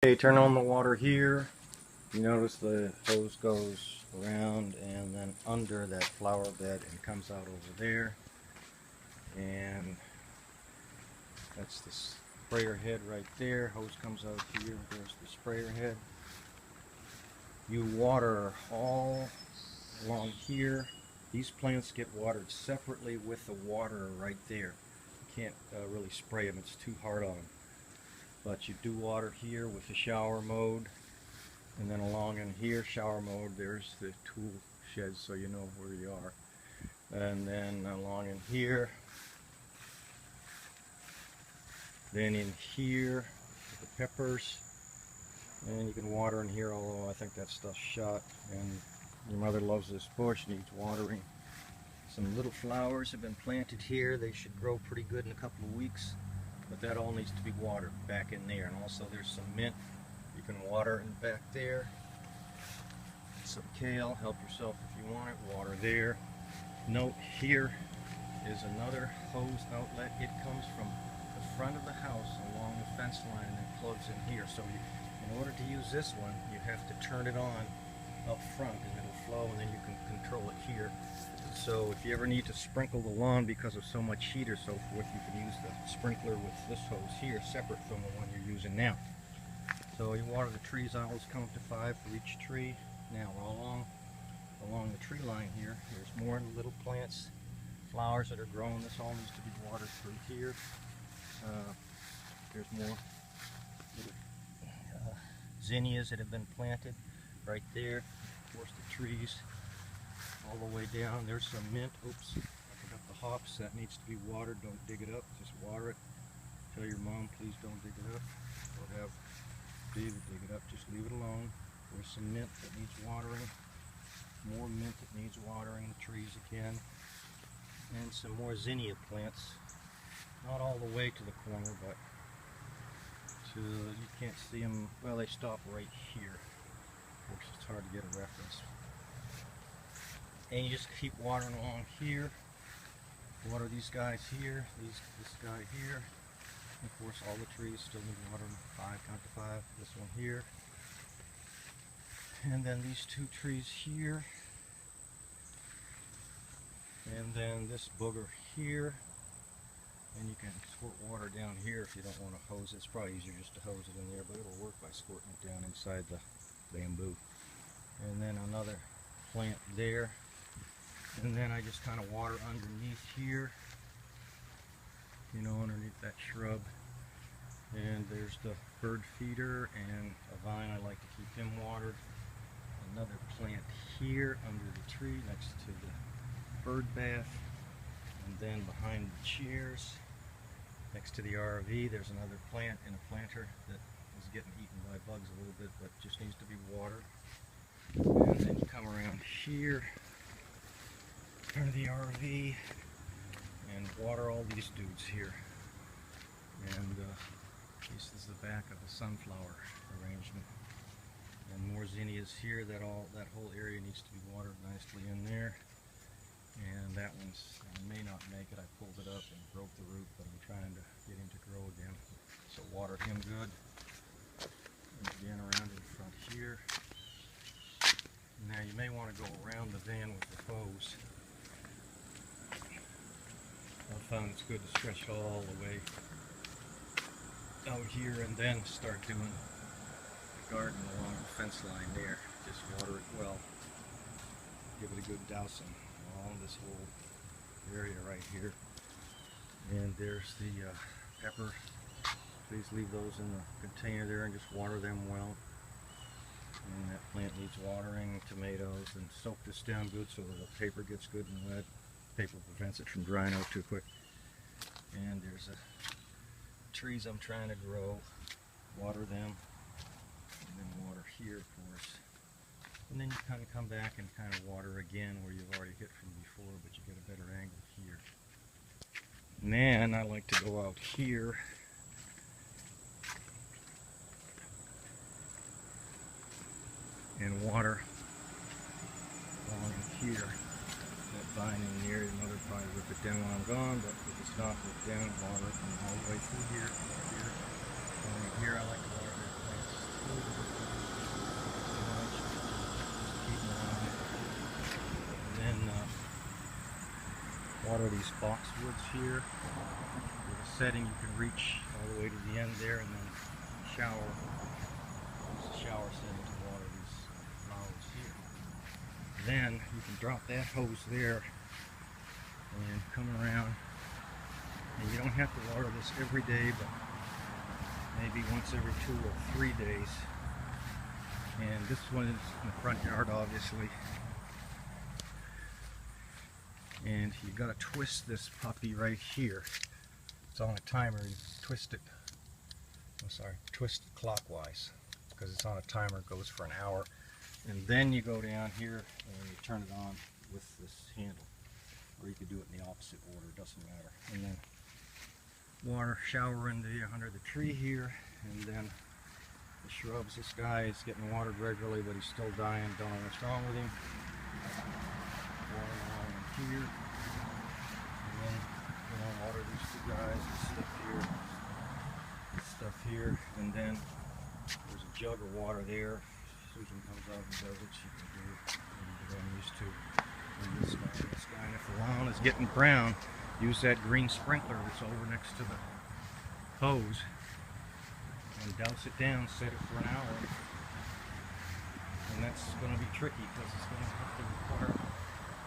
Okay, turn on the water here. You notice the hose goes around and then under that flower bed and comes out over there. And that's the sprayer head right there. Hose comes out here. There's the sprayer head. You water all along here. These plants get watered separately with the water right there. You can't really spray them. It's too hard on them. But you do water here with the shower mode, and then along in here, shower mode, there's the tool shed so you know where you are. And then along in here, then in here, the peppers, and you can water in here, although I think that stuff's shot, and your mother loves this bush, needs watering. Some little flowers have been planted here. They should grow pretty good in a couple of weeks. But that all needs to be watered back in there. And also there's some mint you can water in back there. Some kale, help yourself if you want it, water there. Note here is another hose outlet. It comes from the front of the house along the fence line and then plugs in here. So in order to use this one, you have to turn it on up front and it'll flow, and then you can control it here. So if you ever need to sprinkle the lawn because of so much heat or so forth, you can use the sprinkler with this hose here, separate from the one you're using now. So you water the trees. I always count to 5 for each tree. Now along the tree line here, there's more little plants, flowers that are growing. This all needs to be watered through here. There's more little zinnias that have been planted right there. Of course, the trees all the way down. There's some mint. Oops, I forgot the hops. That needs to be watered. Don't dig it up. Just water it. Tell your mom, please don't dig it up. Or have David dig it up. Just leave it alone. There's some mint that needs watering. More mint that needs watering. The trees again. And some more zinnia plants. Not all the way to the corner, but you can't see them. Well, they stop right here. Of course, it's hard to get a reference. And you just keep watering along here. Water these guys here, this guy here. And of course, all the trees still need watering. 5, count to 5. This one here. And then these 2 trees here. And then this booger here. And you can squirt water down here if you don't want to hose it. It's probably easier just to hose it in there, but it'll work by squirting it down inside the bamboo. And then another plant there. And then I just kind of water underneath here, you know, underneath that shrub. And there's the bird feeder and a vine. I like to keep him watered. Another plant here under the tree next to the bird bath. And then behind the chairs, next to the RV, there's another plant in a planter that is getting eaten by bugs a little bit, but just needs to be watered. And then you come around here, turn the RV, and water all these dudes here. And this is the back of the sunflower arrangement. And more zinnias here. That whole area needs to be watered nicely in there. And that one's, I may not make it. I pulled it up and broke the root, but I'm trying to get him to grow again. So water him good. And again around in front here. Now you may want to go around the van with the hose. I found it's good to stretch it all the way out here and then start doing the garden along the fence line there. Just water it well. Give it a good dousing along this whole area right here. And there's the pepper. Please leave those in the container there and just water them well. And that plant needs watering. Tomatoes, and soak this down good so the paper gets good and wet. Paper prevents it from drying out too quick. And there's trees I'm trying to grow. Water them. And then water here, of course. And then you kind of come back and kind of water again where you've already hit from before, but you get a better angle here. And then I like to go out here and water along here. That vine in here, your mother probably rip it down when I'm gone, but if it's not ripped down, water it all the way through here. And here I like to water their plants water these boxwoods here. With a setting you can reach all the way to the end there, and then shower. Use the shower setting to water these flowers here. Then you can drop that hose there and come around. And you don't have to water this every day, but maybe once every 2 or 3 days. And this one is in the front yard, obviously. And you got to twist this puppy right here. It's on a timer. You twist it. Twist it clockwise because it's on a timer. It goes for an hour, and then you go down here and you turn it on with this handle, or you could do it in the opposite order. Doesn't matter. And then water, shower under the tree here, and then the shrubs. This guy is getting watered regularly, but he's still dying. Don't know what's wrong with him. Water along in here, and then water these 2 guys and stuff here, and then there's a jug of water there. Susan comes out and does it. She can do what I'm used to. And this guy, and if the lawn is getting brown, use that green sprinkler that's over next to the hose and douse it down, set it for an hour. And that's going to be tricky because it's going to have to require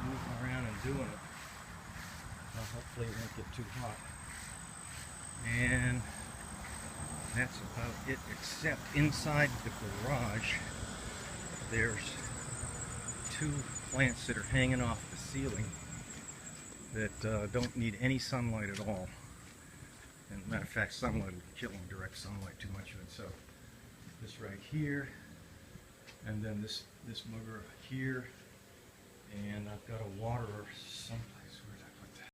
moving around and doing it. Well, hopefully it won't get too hot. And that's about it, except inside the garage there's 2 plants that are hanging off the ceiling that don't need any sunlight at all. And matter of fact, sunlight will kill them, direct sunlight, too much of it. So this right here, and then this mugger here, and I've got a waterer someplace